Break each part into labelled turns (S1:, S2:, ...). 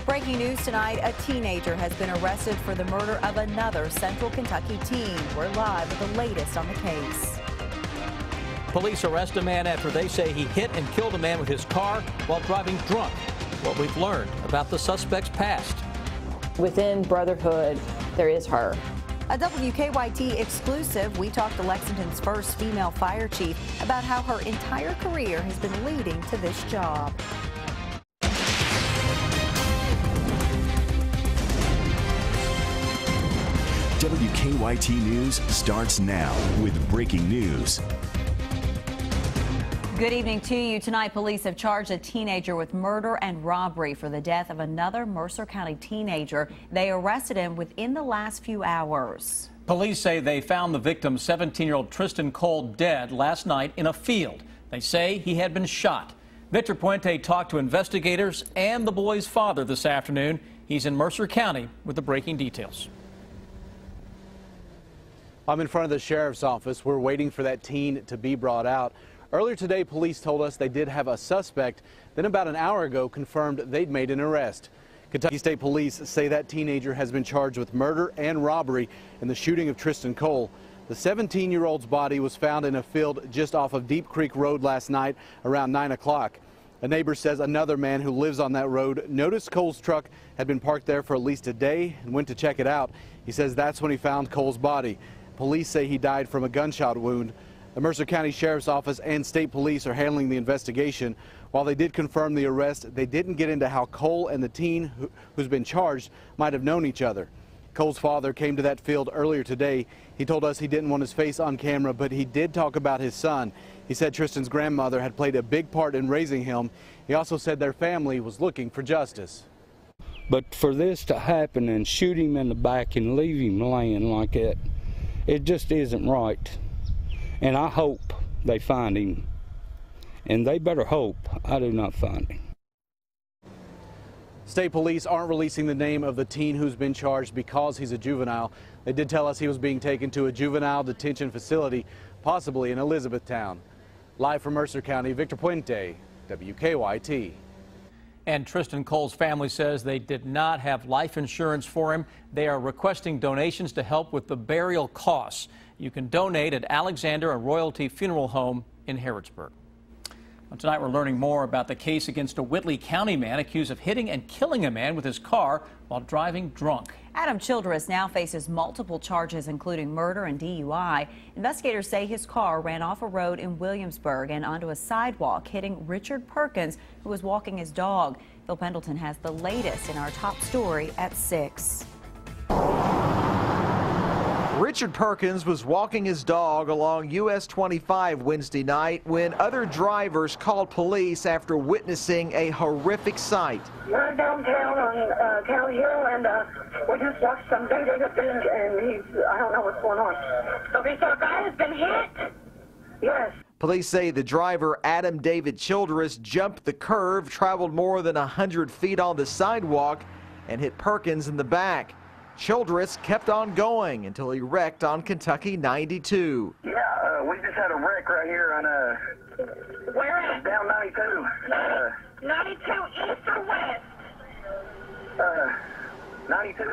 S1: Breaking news tonight, a teenager has been arrested for the murder of another Central Kentucky teen. We're live with the latest on the case.
S2: Police arrest a man after they say he hit and killed a man with his car while driving drunk. What we've learned about the suspect's past.
S3: Within Brotherhood, there is her.
S1: A WKYT exclusive, we talked to Lexington's first female fire chief about how her entire career has been leading to this job.
S4: WKYT News starts now with breaking news.
S1: Good evening to you. Tonight, police have charged a teenager with murder and robbery for the death of another Mercer County teenager. They arrested him within the last few hours.
S2: Police say they found the victim, 17-year-old Tristan Cole, dead last night in a field. They say he had been shot. Victor Puente talked to investigators and the boy's father this afternoon. He's in Mercer County with the breaking details.
S5: I'm in front of the sheriff's office. We're waiting for that teen to be brought out. Earlier today, police told us they did have a suspect. Then about an hour ago, confirmed they'd made an arrest. Kentucky State Police say that teenager has been charged with murder and robbery in the shooting of Tristan Cole. The 17-year-old's body was found in a field just off of Deep Creek Road last night around 9 o'clock. A neighbor says another man who lives on that road noticed Cole's truck had been parked there for at least a day and went to check it out. He says that's when he found Cole's body. Police say he died from a gunshot wound. The Mercer County Sheriff's Office and State Police are handling the investigation. While they did confirm the arrest, they didn't get into how Cole and the teen who's been charged might have known each other. Cole's father came to that field earlier today. He told us he didn't want his face on camera, but he did talk about his son. He said Tristan's grandmother had played a big part in raising him. He also said their family was looking for justice.
S6: But for this to happen and shoot him in the back and leave him laying like that, it just isn't right. And I hope they find him. And they better hope I do not find him.
S5: State police aren't releasing the name of the teen who's been charged because he's a juvenile. They did tell us he was being taken to a juvenile detention facility, possibly in Elizabethtown. Live from Mercer County, Victor Puente, WKYT.
S2: And Tristan Cole's family says they did not have life insurance for him. They are requesting donations to help with the burial costs. You can donate at Alexander and Royalty Funeral Home in Harrodsburg. Well, tonight we're learning more about the case against a Whitley County man accused of hitting and killing a man with his car while driving drunk.
S1: Adam Childress now faces multiple charges, including murder and DUI. Investigators say his car ran off a road in Williamsburg and onto a sidewalk, hitting Richard Perkins, who was walking his dog. Phil Pendleton has the latest in our top story at 6.
S7: Richard Perkins was walking his dog along US 25 Wednesday night when other drivers called police after witnessing a horrific sight.
S8: We're downtown on County Hill, and we just watched some thing, and I don't know what's going on. So they said a guy has been hit? Yes.
S7: Police say the driver, Adam David Childress, jumped the curve, traveled more than 100 feet on the sidewalk, and hit Perkins in the back. Childress kept on going until he wrecked on Kentucky 92.
S8: Yeah, we just had a wreck right here on where at? Down 92. 92 east or west? 92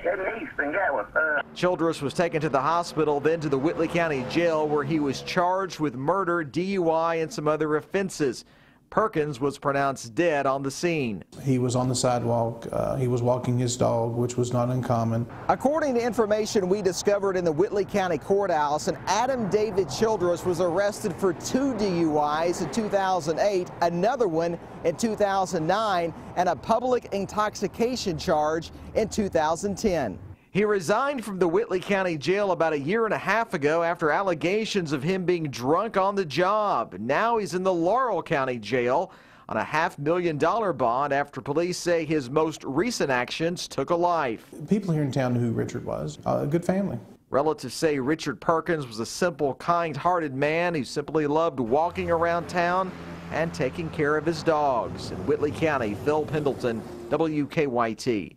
S8: heading east in Gatwa.
S7: Childress was taken to the hospital, then to the Whitley County Jail, where he was charged with murder, DUI, and some other offenses. Perkins was pronounced dead on the scene.
S9: He was on the sidewalk. He was walking his dog, which was not uncommon.
S7: According to information we discovered in the Whitley County Courthouse, an Adam David Childress was arrested for 2 DUIs in 2008, another one in 2009, and a public intoxication charge in 2010. He resigned from the Whitley County Jail about 1.5 years ago after allegations of him being drunk on the job. Now he's in the Laurel County Jail on a $500,000 bond after police say his most recent actions took a life.
S9: People here in town knew who Richard was. A good family.
S7: Relatives say Richard Perkins was a simple, kind-hearted man who simply loved walking around town and taking care of his dogs. In Whitley County, Phil Pendleton, WKYT.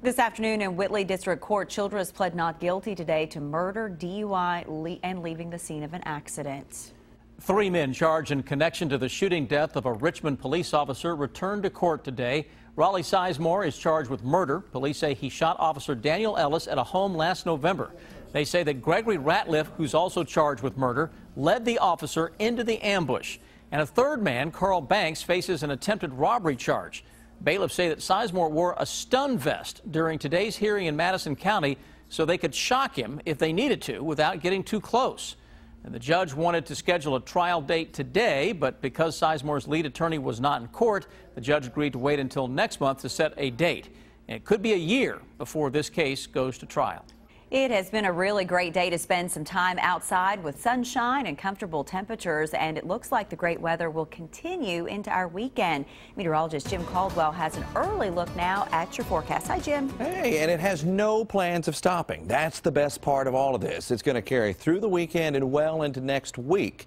S1: This afternoon in Whitley District Court, Childress pled not guilty today to murder, DUI, and leaving the scene of an accident.
S2: 3 men charged in connection to the shooting death of a Richmond police officer returned to court today. Raleigh Sizemore is charged with murder. Police say he shot Officer Daniel Ellis at a home last November. They say that Gregory Ratliff, who's also charged with murder, led the officer into the ambush. And a third man, Carl Banks, faces an attempted robbery charge. Bailiffs say that Sizemore wore a stun vest during today's hearing in Madison County so they could shock him if they needed to without getting too close. And the judge wanted to schedule a trial date today, but because Sizemore's lead attorney was not in court, the judge agreed to wait until next month to set a date. And it could be a year before this case goes to trial.
S1: It has been a really great day to spend some time outside with sunshine and comfortable temperatures, and it looks like the great weather will continue into our weekend. Meteorologist Jim Caldwell has an early look now at your forecast. Hi, Jim.
S10: Hey, and it has no plans of stopping. That's the best part of all of this. It's going to carry through the weekend and well into next week.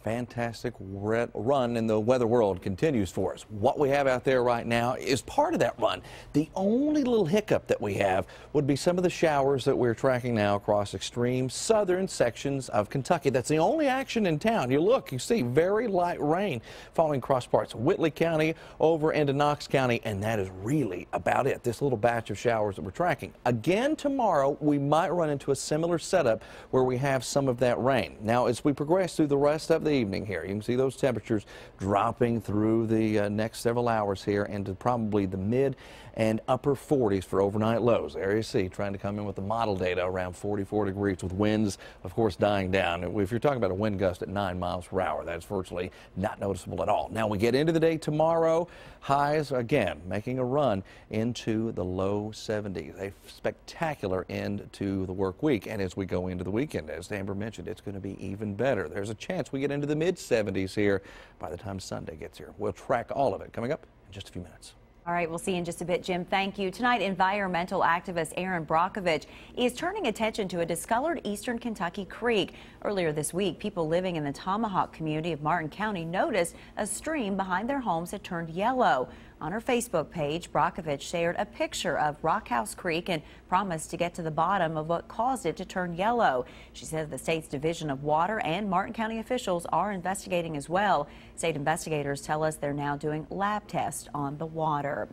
S10: Fantastic run in the weather world continues for us. What we have out there right now is part of that run. The only little hiccup that we have would be some of the showers that we're tracking now across extreme southern sections of Kentucky. That's the only action in town. You look, you see very light rain falling across parts of Whitley County over into Knox County, and that is really about it. This little batch of showers that we're tracking. Again tomorrow, we might run into a similar setup where we have some of that rain. Now, as we progress through the rest of the evening here, you can see those temperatures dropping through the next several hours here into probably the mid and upper 40s for overnight lows. Area C trying to come in with the model data around 44 degrees with winds, of course, dying down. If you're talking about a wind gust at 9 miles per hour, that's virtually not noticeable at all. Now we get into the day tomorrow, highs again making a run into the low 70s. A spectacular end to the work week. And as we go into the weekend, as Amber mentioned, it's going to be even better. There's a chance we get into the mid 70s here by the time Sunday gets here. We'll track all of it coming up in just a few minutes.
S1: All right, we'll see you in just a bit, Jim. Thank you. Tonight, environmental activist Aaron Brockovich is turning attention to a discolored eastern Kentucky creek. Earlier this week, people living in the Tomahawk community of Martin County noticed a stream behind their homes had turned yellow. On her Facebook page, Brockovich shared a picture of Rockhouse Creek and promised to get to the bottom of what caused it to turn yellow. She says the state's Division of Water and Martin County officials are investigating as well. State investigators tell us they're now doing lab tests on the water.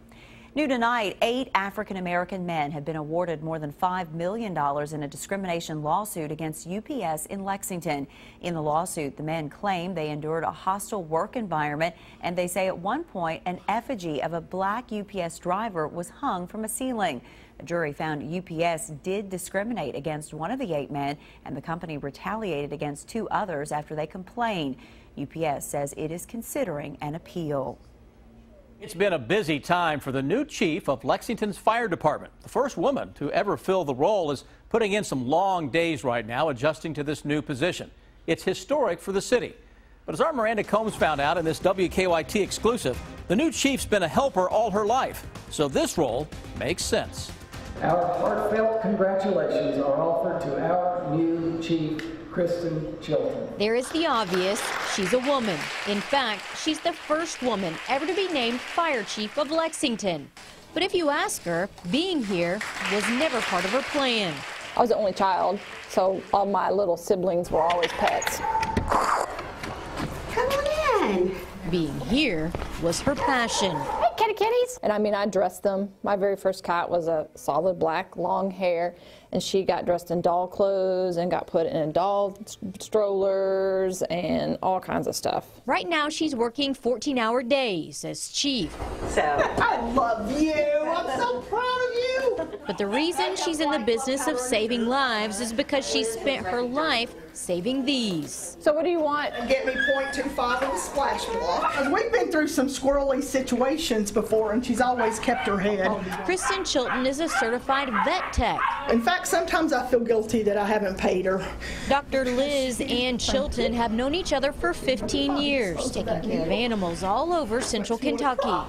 S1: New tonight, 8 African-American men have been awarded more than $5 million in a discrimination lawsuit against UPS in Lexington. In the lawsuit, the men claim they endured a hostile work environment, and they say at one point an effigy of a black UPS driver was hung from a ceiling. A jury found UPS did discriminate against one of the 8 men, and the company retaliated against 2 others after they complained. UPS says it is considering an appeal.
S2: It's been a busy time for the new chief of Lexington's fire department. The first woman to ever fill the role is putting in some long days right now adjusting to this new position. It's historic for the city. But as our Miranda Combs found out in this WKYT exclusive, the new chief's been a helper all her life. So this role makes sense.
S11: Our heartfelt congratulations are offered to our new chief, Kristen Chilton.
S12: There is the obvious. She's a woman. In fact, she's the first woman ever to be named fire chief of Lexington. But if you ask her, being here was never part of her plan.
S3: I was the only child, so all my little siblings were always pets.
S13: Come on in.
S12: Being here was her passion.
S3: Hey, kitty kitties. And I mean, I dressed them. My very first cat was a solid black, long hair, and she got dressed in doll clothes and got put in doll strollers and all kinds of stuff.
S12: Right now, she's working 14-hour days as chief.
S13: So, I love you. I'm so proud of you.
S12: But the reason she's in the business of saving lives is because she spent her life saving these.
S3: So what do you want?
S13: Get me 0.25 of the splash block. Because we've been through some squirrely situations before, and she's always kept her head.
S12: Kristen Chilton is a certified vet tech.
S13: In fact, sometimes I feel guilty that I haven't paid her.
S12: Dr. Liz and Chilton have known each other for 15 years, taking care of animals all over central Kentucky.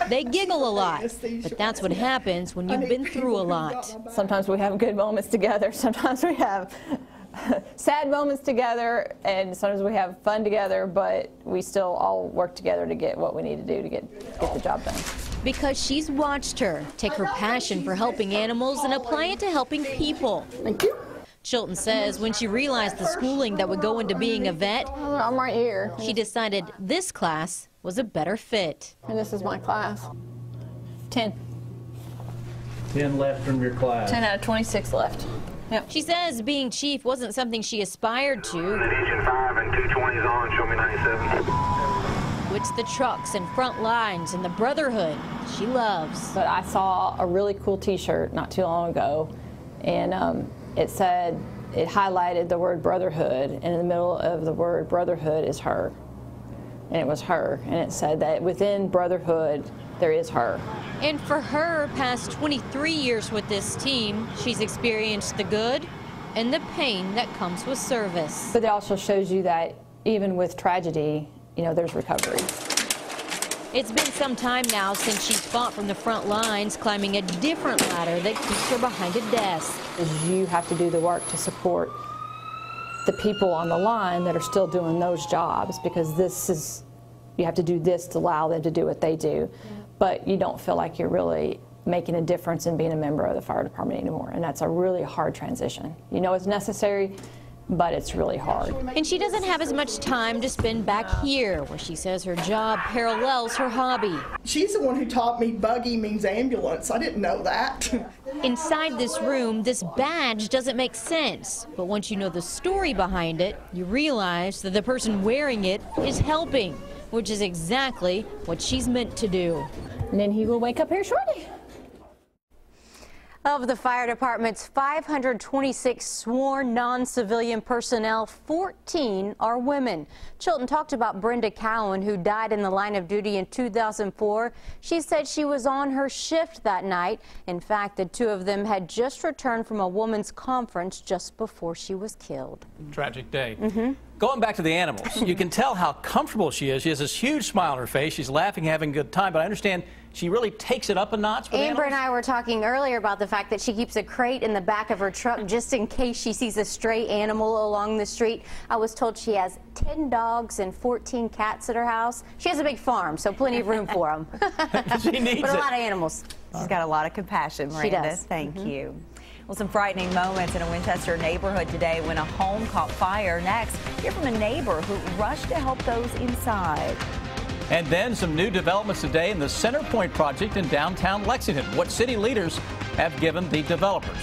S12: They giggle a lot, but that's what happens when you've been through a lot.
S3: Sometimes we have good moments together, sometimes we have sad moments together, and sometimes we have fun together, but we still all work together to get what we need to do to get the job done.
S12: Because she's watched her take her passion for helping animals and apply it to helping people.
S13: Thank you.
S12: Chilton says when she realized the schooling that would go into being a vet,
S3: I'm right here.
S12: she decided this class was a better fit.
S3: And this is my class. 10.
S2: 10 left from your class.
S3: 10 out of 26 left. Yep.
S12: She says being chief wasn't something she aspired to.
S14: Engine 5 and 220s on, show me 97.
S12: It's the trucks and front lines and the brotherhood she loves.
S3: But I saw a really cool t-shirt not too long ago, and it said, it highlighted the word brotherhood, and in the middle of the word brotherhood is her. And it was her, and it said that within brotherhood, there is her.
S12: And for her past 23 years with this team, she's experienced the good and the pain that comes with service.
S3: But it also shows you that even with tragedy, you know, there's recovery.
S12: It's been some time now since she's fought from the front lines, climbing a different ladder that keeps her behind a desk.
S3: You have to do the work to support the people on the line that are still doing those jobs, because this is, you have to do this to allow them to do what they do. But you don't feel like you're really making a difference in being a member of the fire department anymore. And that's a really hard transition. You know it's necessary, but it's really hard.
S12: And she doesn't have as much time to spend back here, where she says her job parallels her hobby.
S13: She's the one who taught me buggy means ambulance. I didn't know that.
S12: Inside this room, this badge doesn't make sense. But once you know the story behind it, you realize that the person wearing it is helping, which is exactly what she's meant to do.
S3: And then he will wake up here shortly.
S15: Of the fire department's 526 sworn non-civilian personnel, 14 are women. Chilton talked about Brenda Cowan, who died in the line of duty in 2004. She said she was on her shift that night. In fact, the two of them had just returned from a women's conference just before she was killed.
S2: Tragic day. Going back to the animals, you can tell how comfortable she is. She has this huge smile on her face. She's laughing, having a good time, but I understand she really takes it up a notch with
S15: Amber
S2: animals.
S15: and I were talking earlier about the fact that she keeps a crate in the back of her truck just in case she sees a stray animal along the street. I was told she has 10 dogs and 14 cats at her house. She has a big farm, so plenty of room for them.
S2: She needs
S15: but a
S2: it.
S15: lot of animals.
S1: She's got a lot of compassion, Miranda.
S15: She does.
S1: Thank you. Well, some frightening moments in a Winchester neighborhood today when a home caught fire. Next, hear from a neighbor who rushed to help those inside.
S2: And then some new developments today in the Center Point project in downtown Lexington. What city leaders have given the developers.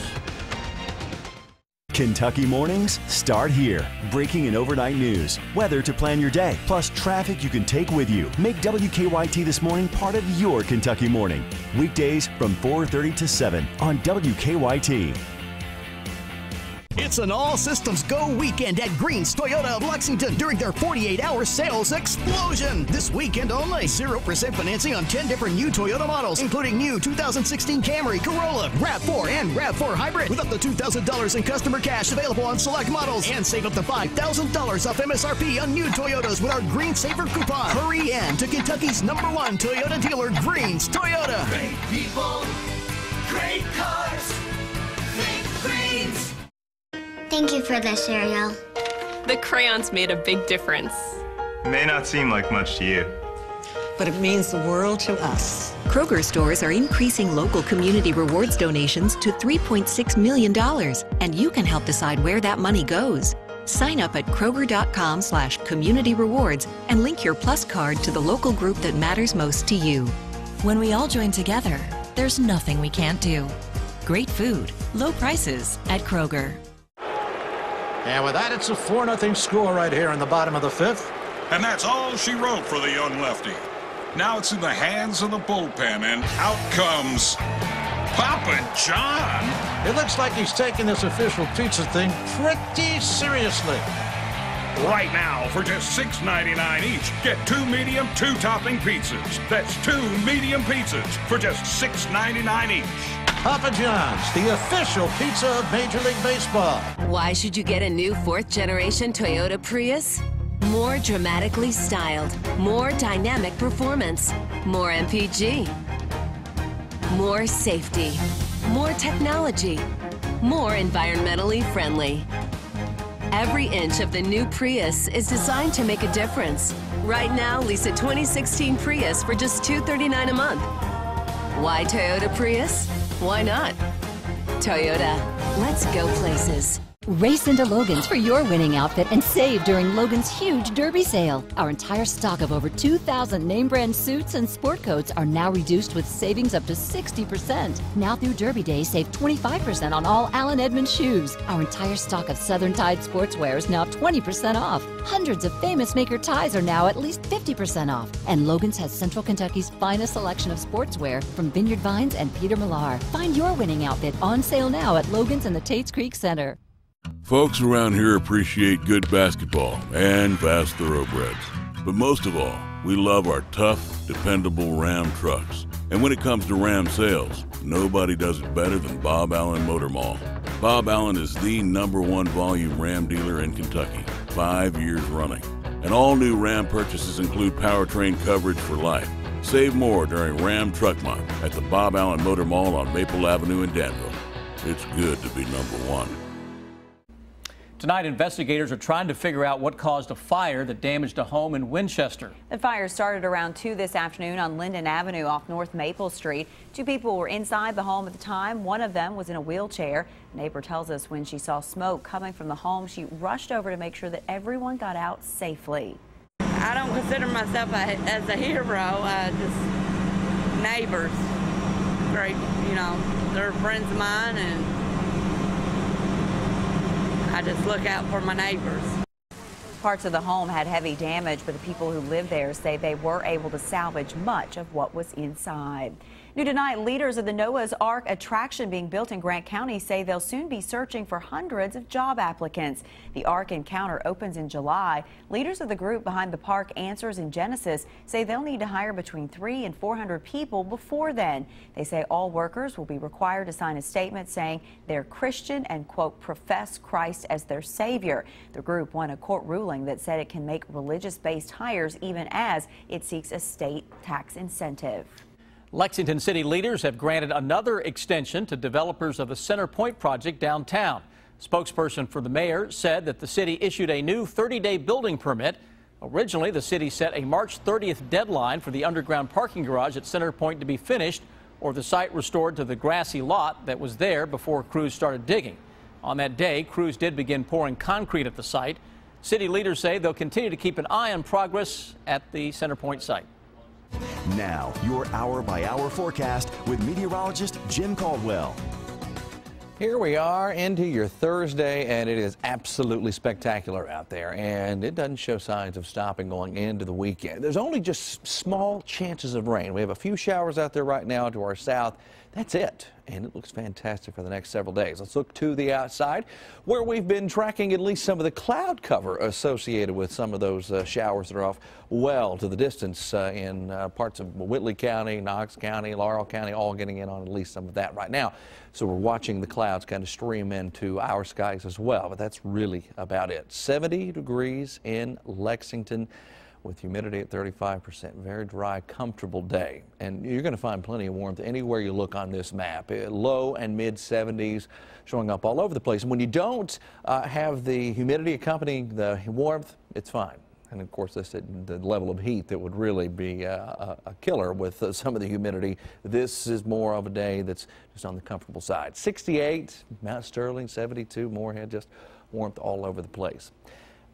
S4: Kentucky mornings start here. Breaking and overnight news, weather to plan your day, plus traffic you can take with you. Make WKYT This Morning part of your Kentucky morning. Weekdays from 4:30 to 7 on WKYT.
S16: It's an all-systems-go weekend at Green's Toyota of Lexington during their 48-hour sales explosion. This weekend only, 0% financing on 10 different new Toyota models, including new 2016 Camry, Corolla, RAV4, and RAV4 Hybrid, with up to $2,000 in customer cash available on select models, and save up to $5,000 off MSRP on new Toyotas with our Green Saver coupon. Hurry in to Kentucky's #1 Toyota dealer, Green's Toyota.
S17: Great people, great cars, think Green's.
S18: Thank you for the cereal.
S19: The crayons made a big difference.
S20: May not seem like much to you,
S21: but it means the world to us.
S22: Kroger stores are increasing local community rewards donations to $3.6 million, and you can help decide where that money goes. Sign up at Kroger.com/community rewards and link your Plus card to the local group that matters most to you. When we all join together, there's nothing we can't do. Great food, low prices at Kroger.
S23: And with that, it's a 4-0 score right here in the bottom of the 5th.
S24: And that's all she wrote for the young lefty. Now it's in the hands of the bullpen, and out comes Papa John.
S23: It looks like he's taking this official pizza thing pretty seriously.
S24: Right now, for just $6.99 each, get 2 medium, 2 topping pizzas. That's 2 medium pizzas for just $6.99 each.
S23: Papa John's, the official pizza of Major League Baseball.
S25: Why should you get a new 4th-generation Toyota Prius? More dramatically styled, more dynamic performance, more MPG, more safety, more technology, more environmentally friendly. Every inch of the new Prius is designed to make a difference. Right now, lease a 2016 Prius for just $239 a month. Why Toyota Prius? Why not? Toyota, let's go places.
S5: Race into Logan's for your winning outfit and save during Logan's huge Derby sale. Our entire stock of over 2,000 name brand suits and sport coats are now reduced with savings up to 60%. Now through Derby Day, save 25% on all Allen Edmonds shoes. Our entire stock of Southern Tide sportswear is now 20% off. Hundreds of Famous Maker ties are now at least 50% off. And Logan's has Central Kentucky's finest selection of sportswear from Vineyard Vines and Peter Millar. Find your winning outfit on sale now at Logan's and the Tates Creek Center.
S6: Folks around here appreciate good basketball and fast thoroughbreds. But most of all, we love our tough, dependable Ram trucks. And when it comes to Ram sales, nobody does it better than Bob Allen Motor Mall. Bob Allen is the #1 volume Ram dealer in Kentucky, 5 years running. And all new Ram purchases include powertrain coverage for life. Save more during Ram Truck Month at the Bob Allen Motor Mall on Maple Avenue in Danville. It's good to be #1.
S2: Tonight, investigators are trying to figure out what caused a fire that damaged a home in Winchester.
S1: The fire started around 2 this afternoon on Linden Avenue off North Maple Street. 2 people were inside the home at the time. One of them was in a wheelchair. A neighbor tells us when she saw smoke coming from the home, she rushed over to make sure that everyone got out safely.
S7: I don't consider myself as a hero, just neighbors. Great, you know, they're friends of mine, and I just look out for my neighbors.
S1: Parts of the home had heavy damage, but the people who live there say they were able to salvage much of what was inside. New tonight, leaders of the Noah's Ark attraction being built in Grant County say they'll soon be searching for hundreds of job applicants. The Ark Encounter opens in July. Leaders of the group behind the park, Answers in Genesis, say they'll need to hire between 300 and 400 people before then. They say all workers will be required to sign a statement saying they're Christian and, quote, profess Christ as their Savior. The group won a court ruling that said it can make religious-based hires even as it seeks a state tax incentive.
S2: Lexington City leaders have granted another extension to developers of the Center Point project downtown. Spokesperson for the mayor said that the city issued a new 30-day building permit. Originally, the city set a March 30th deadline for the underground parking garage at Center Point to be finished or the site restored to the grassy lot that was there before crews started digging. On that day, crews did begin pouring concrete at the site. City leaders say they'll continue to keep an eye on progress at the Center Point site.
S4: Now, your hour-by-hour forecast with meteorologist Jim Caldwell.
S10: Here we are into your Thursday, and it is absolutely spectacular out there, and it doesn't show signs of stopping going into the weekend. There's only just small chances of rain. We have a few showers out there right now to our south. That's it, and it looks fantastic for the next several days. Let's look to the outside, where we've been tracking at least some of the cloud cover associated with some of those showers that are off well to the distance in parts of Whitley County, Knox County, Laurel County, all getting in on at least some of that right now. So we're watching the clouds kind of stream into our skies as well, but that's really about it. 70 degrees in Lexington, with humidity at 35%. Very dry, comfortable day. And you're going to find plenty of warmth anywhere you look on this map. Low and mid 70s showing up all over the place. And when you don't have the humidity accompanying the warmth, it's fine. And of course, this the level of heat that would really be a killer with some of the humidity. This is more of a day that's just on the comfortable side. 68, Mount Sterling, 72, Moorhead, just warmth all over the place.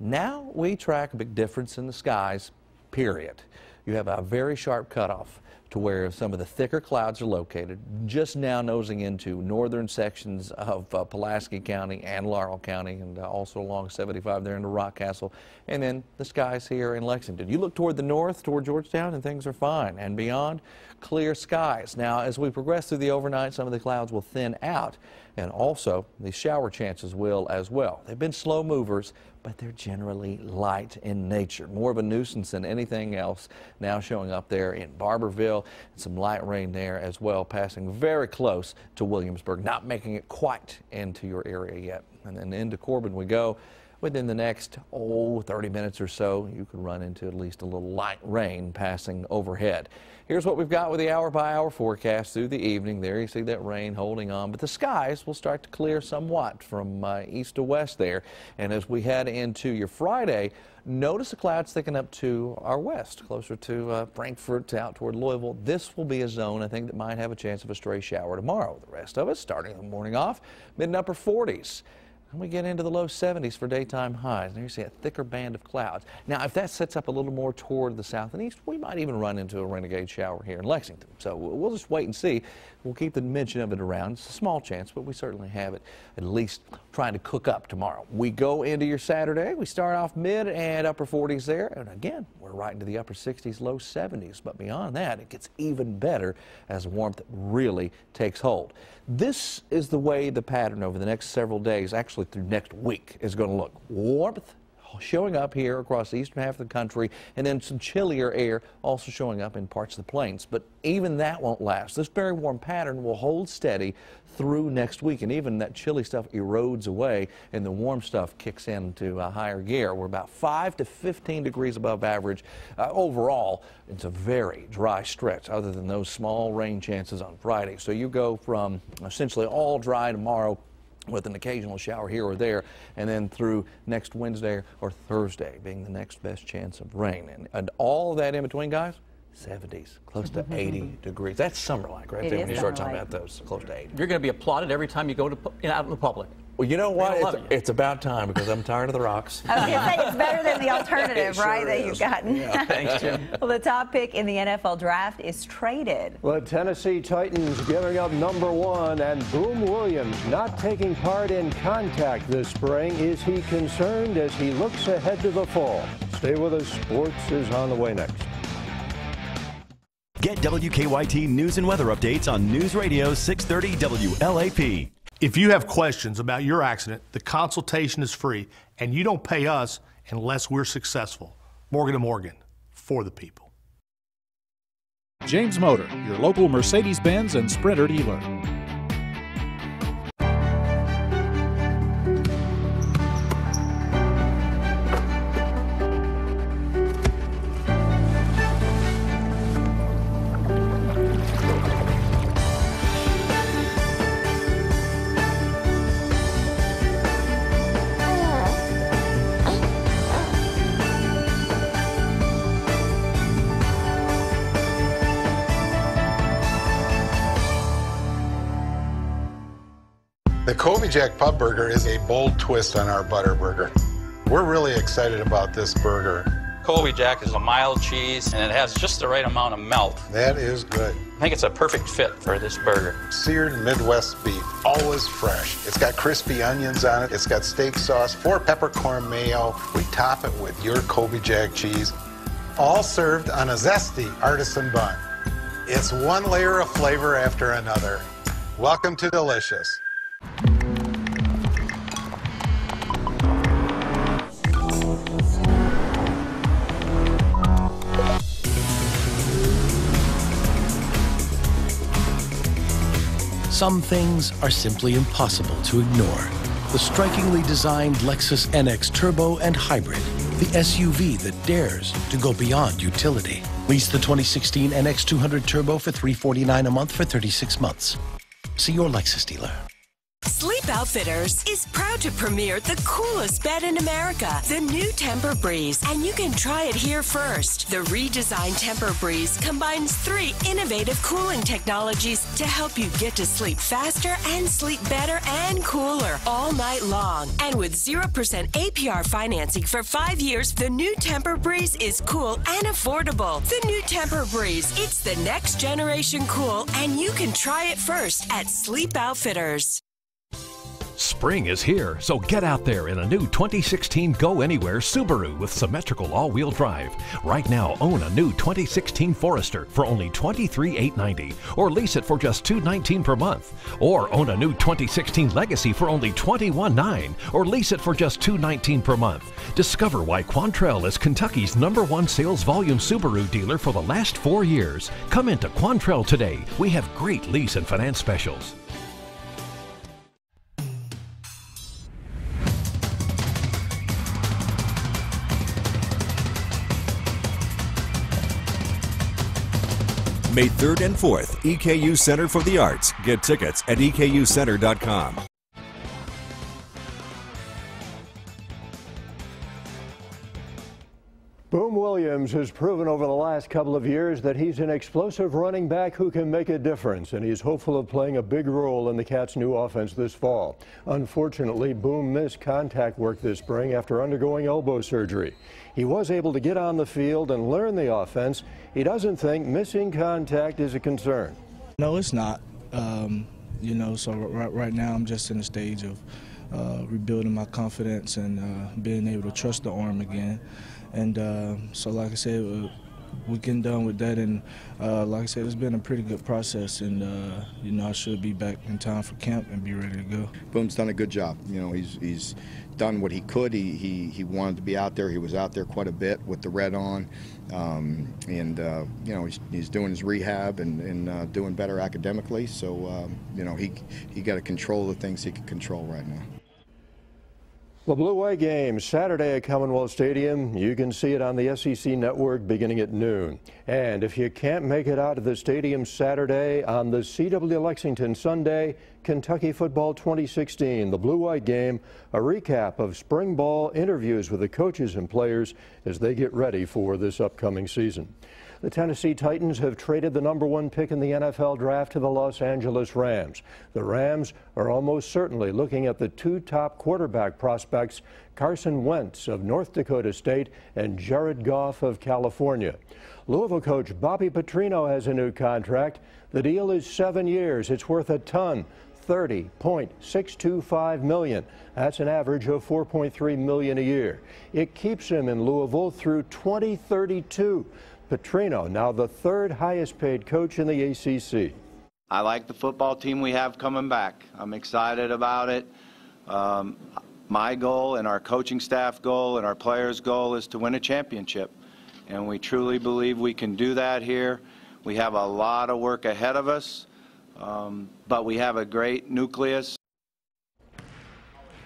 S10: Now we track a big difference in the skies, period. You have a very sharp cutoff to where some of the thicker clouds are located, just now nosing into northern sections of Pulaski County and Laurel County, and also along 75 there into Rockcastle, and then the skies here in Lexington. You look toward the north, toward Georgetown, and things are fine, and beyond, clear skies. Now, as we progress through the overnight, some of the clouds will thin out, and also the shower chances will as well. They've been slow movers, but they're generally light in nature. More of a nuisance than anything else now showing up there in Barberville, and some light rain there as well, passing very close to Williamsburg, not making it quite into your area yet. And then into Corbin we go. Within the next 30 minutes or so, you could run into at least a little light rain passing overhead. Here's what we've got with the hour-by-hour forecast through the evening. There you see that rain holding on, but the skies will start to clear somewhat from east to west there. And as we head into your Friday, notice the clouds thicken up to our west, closer to Frankfort, out toward Louisville. This will be a zone, I think, that might have a chance of a stray shower tomorrow. The rest of us, starting the morning off, mid and upper 40s. And we get into the low 70s for daytime highs. And you see a thicker band of clouds. Now, if that sets up a little more toward the south and east, we might even run into a renegade shower here in Lexington. So we'll just wait and see. We'll keep the mention of it around. It's a small chance, but we certainly have it at least trying to cook up tomorrow. We go into your Saturday. We start off mid and upper 40s there. And again, we're right into the upper 60s, low 70s. But beyond that, it gets even better as warmth really takes hold. This is the way the pattern over the next several days, actually through next week, is going to look. Warmth showing up here across the eastern half of the country, and then some chillier air also showing up in parts of the plains. But even that won't last. This very warm pattern will hold steady through next week, and even that chilly stuff erodes away and the warm stuff kicks into a higher gear. We're about 5 to 15 degrees above average. Overall, it's a very dry stretch other than those small rain chances on Friday. So you go from essentially all dry tomorrow with an occasional shower here or there, and then through next Wednesday or Thursday being the next best chance of rain. And all of that in between, guys, 70s, close to 80 degrees. That's summer-like right there when you start talking about those, close to 80.
S2: You're going to be applauded every time you go to out in the public.
S10: Well, you know what? It's about time because I'm tired of the rocks.
S1: I was going to say, it's better than the alternative, right, that you've gotten.
S10: Yeah.
S2: Thanks, Jim.
S1: Well, the top pick in the NFL draft is traded.
S8: The Tennessee Titans giving up #1, and Boom Williams not taking part in contact this spring. Is he concerned as he looks ahead to the fall? Stay with us. Sports is on the way next.
S4: Get WKYT news and weather updates on News Radio 630 WLAP.
S9: If you have questions about your accident, the consultation is free, and you don't pay us unless we're successful. Morgan & Morgan, for the people.
S11: James Motor, your local Mercedes-Benz and Sprinter dealer.
S13: The Colby Jack Pub Burger is a bold twist on our butter burger. We're really excited about this burger.
S14: Colby Jack is a mild cheese and it has just the right amount of melt.
S13: That is good.
S14: I think it's a perfect fit for this burger.
S13: Seared Midwest beef, always fresh. It's got crispy onions on it. It's got steak sauce, 4 peppercorn mayo. We top it with your Colby Jack cheese, all served on a zesty artisan bun. It's one layer of flavor after another. Welcome to Delicious.
S26: Some things are simply impossible to ignore. The strikingly designed Lexus NX Turbo and Hybrid, the SUV that dares to go beyond utility. Lease the 2016 NX 200 Turbo for $349 a month for 36 months. See your Lexus dealer.
S27: Sleep Outfitters is proud to premiere the coolest bed in America, the new Tempur-Breeze, and you can try it here first. The redesigned Tempur-Breeze combines 3 innovative cooling technologies to help you get to sleep faster and sleep better and cooler all night long. And with 0% APR financing for 5 years, the new Tempur-Breeze is cool and affordable. The new Tempur-Breeze, it's the next generation cool, and you can try it first at Sleep Outfitters.
S28: Spring is here, so get out there in a new 2016 Go Anywhere Subaru with symmetrical all-wheel drive. Right now, own a new 2016 Forester for only $23,890, or lease it for just $219 per month. Or own a new 2016 Legacy for only $21,900, or lease it for just $219 per month. Discover why Quantrell is Kentucky's #1 sales volume Subaru dealer for the last 4 years. Come into Quantrell today. We have great lease and finance specials.
S4: May 3rd and 4th, EKU Center for the Arts. Get tickets at EKUcenter.com.
S8: Boom Williams. Williams has proven over the last couple of years that he's an explosive running back who can make a difference, and he's hopeful of playing a big role in the Cats' new offense this fall. Unfortunately, Boom missed contact work this spring after undergoing elbow surgery. He was able to get on the field and learn the offense. He doesn't think missing contact is a concern.
S3: No, it's not. You know, so right now I'm just in the stage of rebuilding my confidence and being able to trust the arm again. And so, like I said, we're getting done with that, and like I said, it's been a pretty good process, and you know, I should be back in time for camp and be ready to go.
S12: Boom's done a good job. You know, he's done what he could. He wanted to be out there. He was out there quite a bit with the red on, and you know, he's doing his rehab and doing better academically. So you know, he got to control the things he can control right now.
S8: The Blue-White game Saturday at Commonwealth Stadium. You can see it on the SEC Network beginning at noon. And if you can't make it out to the stadium Saturday, on the CW Lexington Sunday, Kentucky Football 2016, the Blue-White game, a recap of spring ball, interviews with the coaches and players as they get ready for this upcoming season. The Tennessee Titans have traded the #1 pick in the NFL draft to the Los Angeles Rams. The Rams are almost certainly looking at the two top quarterback prospects, Carson Wentz of North Dakota State and Jared Goff of California. Louisville coach Bobby Petrino has a new contract. The deal is 7 years. It's worth a ton. $30.625 million. That's an average of $4.3 million a year. It keeps him in Louisville through 2032. Petrino, now the third highest paid coach in the ACC.
S15: I like the football team we have coming back. I'm excited about it. My goal and our coaching staff goal and our players' goal is to win a championship. And we truly believe we can do that here. We have a lot of work ahead of us, but we have a great nucleus.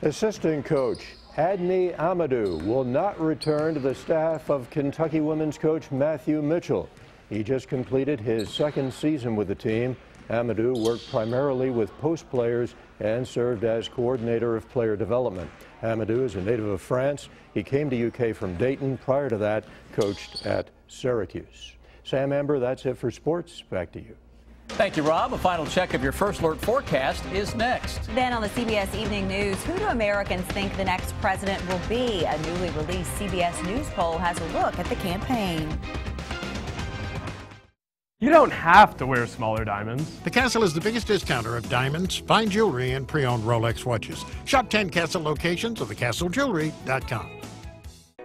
S8: Assistant coach Adney Amadou will not return to the staff of Kentucky women's coach Matthew Mitchell. He just completed his second season with the team. Amadou worked primarily with post players and served as coordinator of player development. Amadou is a native of France. He came to UK from Dayton. Prior to that, coached at Syracuse. Sam Amber, that's it for sports. Back to you.
S2: Thank you, Rob. A final check of your First Alert forecast is next.
S1: Then on the CBS Evening News, who do Americans think the next president will be? A newly released CBS News poll has a look at the campaign.
S16: You don't have to wear smaller diamonds.
S23: The Castle is the biggest discounter of diamonds, fine jewelry, and pre-owned Rolex watches. Shop 10 Castle locations at thecastlejewelry.com.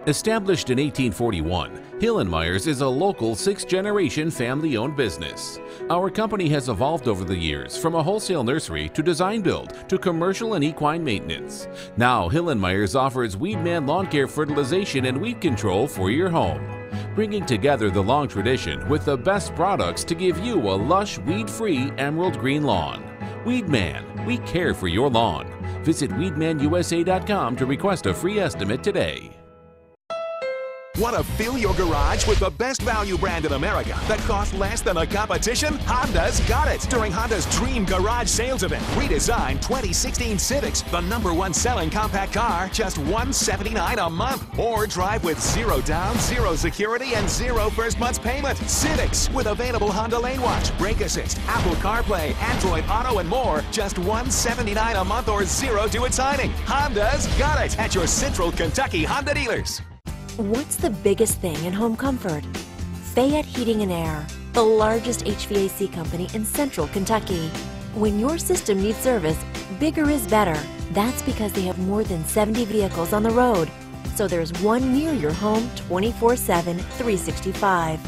S17: Established in 1841, Hill & Myers is a local sixth-generation family-owned business. Our company has evolved over the years from a wholesale nursery to design build to commercial and equine maintenance. Now, Hill & Myers offers Weedman lawn care fertilization and weed control for your home, bringing together the long tradition with the best products to give you a lush, weed-free emerald green lawn. Weedman, we care for your lawn. Visit weedmanusa.com to request a free estimate today.
S18: Want to fill your garage with the best value brand in America that costs less than the competition? Honda's got it. During Honda's Dream Garage Sales Event, redesigned 2016 Civics, the #1 selling compact car, just $179 a month. Or drive with 0 down, 0 security, and 0 first month's payment. Civics with available Honda Lane Watch, Brake Assist, Apple CarPlay, Android Auto, and more. Just $179 a month or 0 due at signing. Honda's got it at your Central Kentucky Honda dealers.
S19: What's the biggest thing in home comfort? Fayette Heating and Air, the largest HVAC company in Central Kentucky. When your system needs service, bigger is better. That's because they have more than 70 vehicles on the road. So there's one near your home 24/7, 365.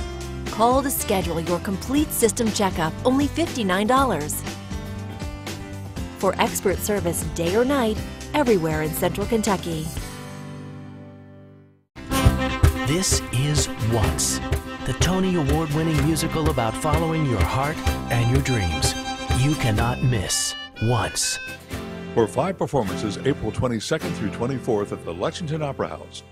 S19: Call to schedule your complete system checkup, only $59. For expert service day or night, everywhere in Central Kentucky.
S20: This is Once, the Tony Award-winning musical about following your heart and your dreams. You cannot miss Once.
S29: For 5 performances, April 22nd through 24th at the Lexington Opera House.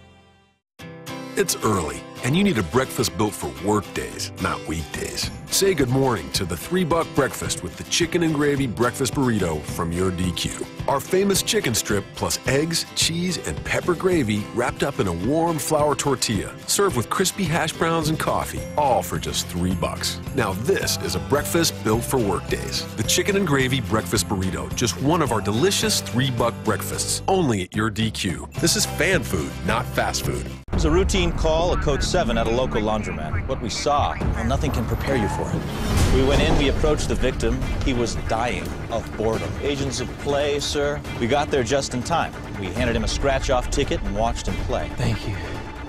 S30: It's early, and you need a breakfast built for work days, not weekdays.
S5: Say good morning to the $3 breakfast with the chicken and gravy breakfast burrito from your DQ. Our famous chicken strip plus eggs, cheese, and pepper gravy wrapped up in a warm flour tortilla, served with crispy hash browns and coffee, all for just $3. Now this is a breakfast built for workdays. The chicken and gravy breakfast burrito, just one of our delicious $3 breakfasts, only at your DQ. This is fan food, not fast food.
S6: It was a routine call, a code 7 at a local laundromat. What we saw, well, nothing can prepare you for it. We went in, we approached the victim. He was dying of boredom. Agents of play, sir. We got there just in time. We handed him a scratch-off ticket and watched him play. Thank you.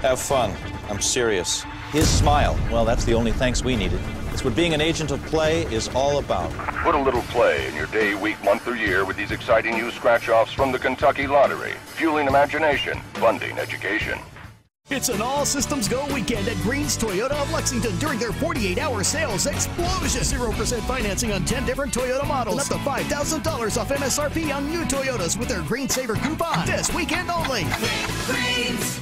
S6: Have fun. I'm serious. His smile, well, that's the only thanks we needed. It's what being an agent of play is all about.
S7: Put a little play in your day, week, month, or year with these exciting new scratch-offs from the Kentucky Lottery. Fueling imagination, funding education.
S9: It's an all-systems-go weekend at Green's Toyota of Lexington during their 48-hour sales explosion. 0% financing on 10 different Toyota models. And up to $5,000 off MSRP on new Toyotas with their Green Saver coupon. This weekend only. Green's.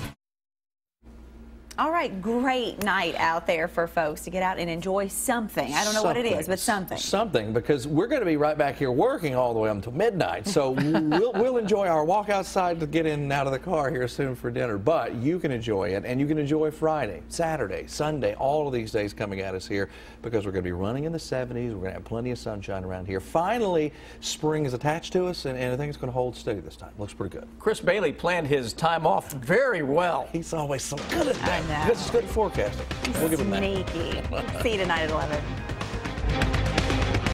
S1: All right, great night out there for folks to get out and enjoy something. I don't know what it is, but something.
S10: Something, because we're going to be right back here working all the way up until midnight. So we'll enjoy our walk outside to get in and out of the car here soon for dinner. But you can enjoy it, and you can enjoy Friday, Saturday, Sunday, all of these days coming at us here, because we're going to be running in the 70s. We're going to have plenty of sunshine around here. Finally, spring is attached to us, and I think it's going to hold steady this time. Looks pretty good.
S2: Chris Bailey planned his time off very well.
S10: He's always so good at that. Because it's good at forecasting. We'll give him that.
S1: Sneaky. See you tonight at 11.